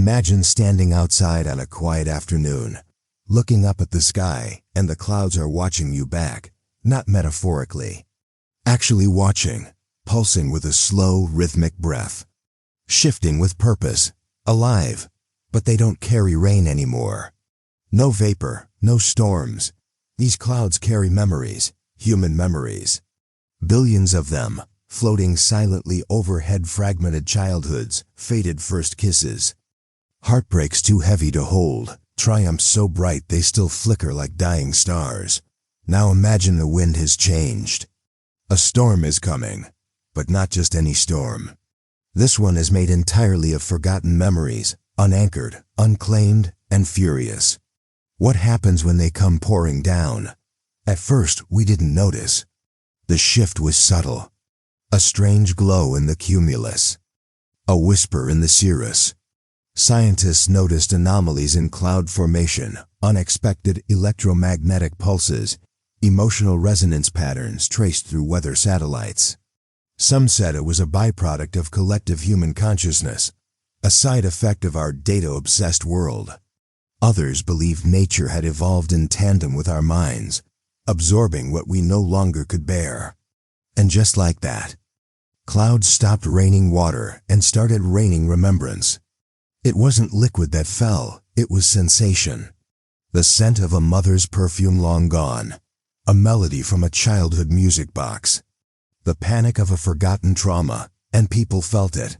Imagine standing outside on a quiet afternoon, looking up at the sky, and the clouds are watching you back, not metaphorically. Actually watching, pulsing with a slow, rhythmic breath. Shifting with purpose, alive, but they don't carry rain anymore. No vapor, no storms. These clouds carry memories, human memories. Billions of them, floating silently overhead, fragmented childhoods, faded first kisses. Heartbreaks too heavy to hold, triumphs so bright they still flicker like dying stars. Now imagine the wind has changed. A storm is coming, but not just any storm. This one is made entirely of forgotten memories, unanchored, unclaimed, and furious. What happens when they come pouring down? At first, we didn't notice. The shift was subtle. A strange glow in the cumulus. A whisper in the cirrus. Scientists noticed anomalies in cloud formation, unexpected electromagnetic pulses, emotional resonance patterns traced through weather satellites. Some said it was a byproduct of collective human consciousness, a side effect of our data-obsessed world. Others believed nature had evolved in tandem with our minds, absorbing what we no longer could bear. And just like that, clouds stopped raining water and started raining remembrance. It wasn't liquid that fell, it was sensation. The scent of a mother's perfume long gone, a melody from a childhood music box. The panic of a forgotten trauma, and people felt it.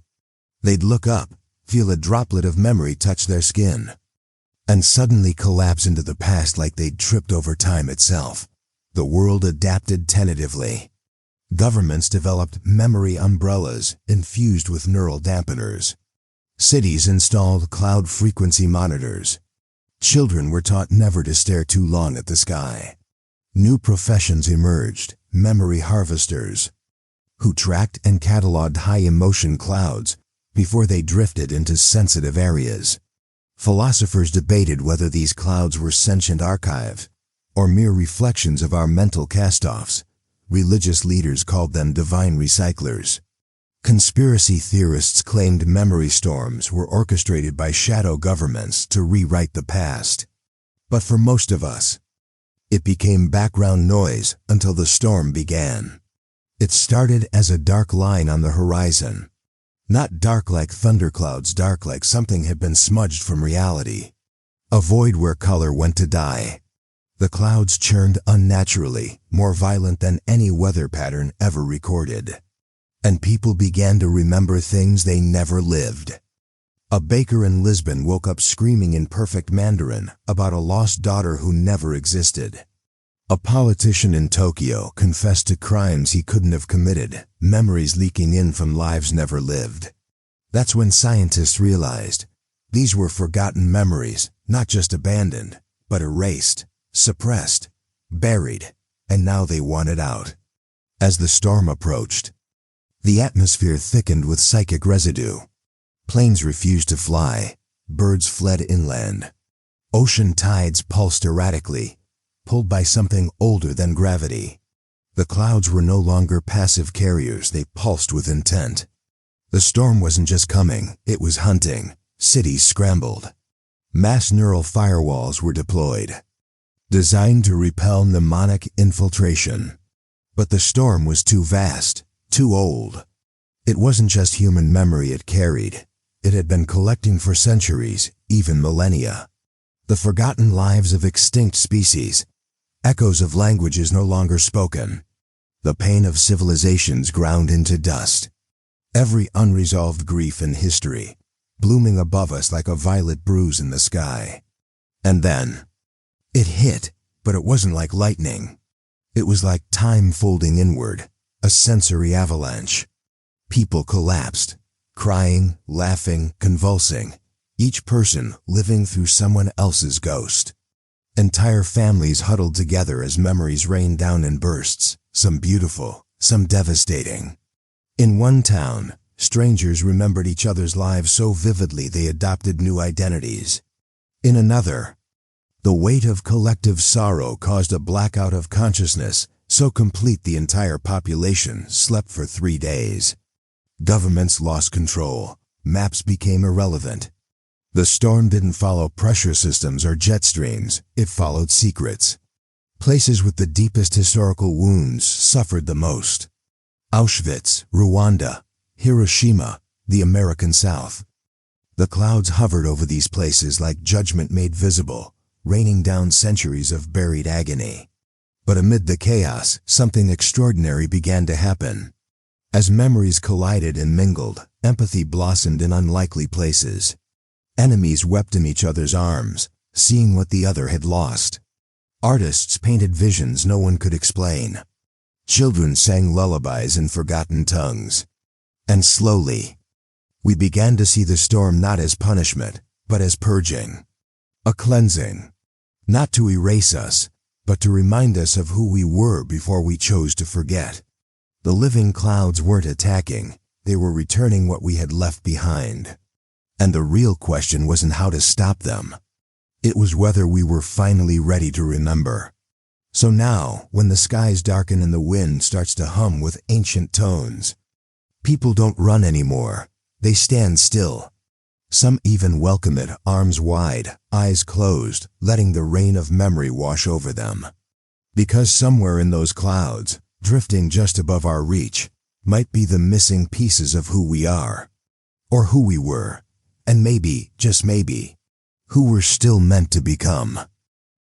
They'd look up, feel a droplet of memory touch their skin, and suddenly collapse into the past like they'd tripped over time itself. The world adapted tentatively. Governments developed memory umbrellas infused with neural dampeners. Cities installed cloud frequency monitors. Children were taught never to stare too long at the sky. New professions emerged, memory harvesters, who tracked and cataloged high-emotion clouds before they drifted into sensitive areas. Philosophers debated whether these clouds were sentient archives or mere reflections of our mental cast-offs. Religious leaders called them divine recyclers. Conspiracy theorists claimed memory storms were orchestrated by shadow governments to rewrite the past. But for most of us, it became background noise until the storm began. It started as a dark line on the horizon. Not dark like thunderclouds, dark like something had been smudged from reality. A void where color went to die. The clouds churned unnaturally, more violent than any weather pattern ever recorded. And people began to remember things they never lived. A baker in Lisbon woke up screaming in perfect Mandarin about a lost daughter who never existed. A politician in Tokyo confessed to crimes he couldn't have committed, memories leaking in from lives never lived. That's when scientists realized these were forgotten memories, not just abandoned, but erased, suppressed, buried, and now they wanted out. As the storm approached, the atmosphere thickened with psychic residue. Planes refused to fly, birds fled inland. Ocean tides pulsed erratically, pulled by something older than gravity. The clouds were no longer passive carriers, they pulsed with intent. The storm wasn't just coming, it was hunting. Cities scrambled. Mass neural firewalls were deployed, designed to repel mnemonic infiltration. But the storm was too vast, too old. It wasn't just human memory it carried. It had been collecting for centuries, even millennia. The forgotten lives of extinct species, echoes of languages no longer spoken, the pain of civilizations ground into dust. Every unresolved grief in history, blooming above us like a violet bruise in the sky. And then, it hit, but it wasn't like lightning. It was like time folding inward, a sensory avalanche. People collapsed, crying, laughing, convulsing, each person living through someone else's ghost. Entire families huddled together as memories rained down in bursts, some beautiful, some devastating. In one town, strangers remembered each other's lives so vividly they adopted new identities. In another, the weight of collective sorrow caused a blackout of consciousness so complete the entire population slept for 3 days. Governments lost control. Maps became irrelevant. The storm didn't follow pressure systems or jet streams, it followed secrets. Places with the deepest historical wounds suffered the most. Auschwitz, Rwanda, Hiroshima, the American South. The clouds hovered over these places like judgment made visible, raining down centuries of buried agony. But amid the chaos, something extraordinary began to happen. As memories collided and mingled, empathy blossomed in unlikely places. Enemies wept in each other's arms, seeing what the other had lost. Artists painted visions no one could explain. Children sang lullabies in forgotten tongues. And slowly, we began to see the storm not as punishment, but as purging. A cleansing. Not to erase us, but to remind us of who we were before we chose to forget. The living clouds weren't attacking, they were returning what we had left behind. And the real question wasn't how to stop them. It was whether we were finally ready to remember. So now, when the skies darken and the wind starts to hum with ancient tones, people don't run anymore, they stand still. Some even welcome it, arms wide, eyes closed, letting the rain of memory wash over them. Because somewhere in those clouds, drifting just above our reach, might be the missing pieces of who we are. Or who we were, and maybe, just maybe, who we're still meant to become.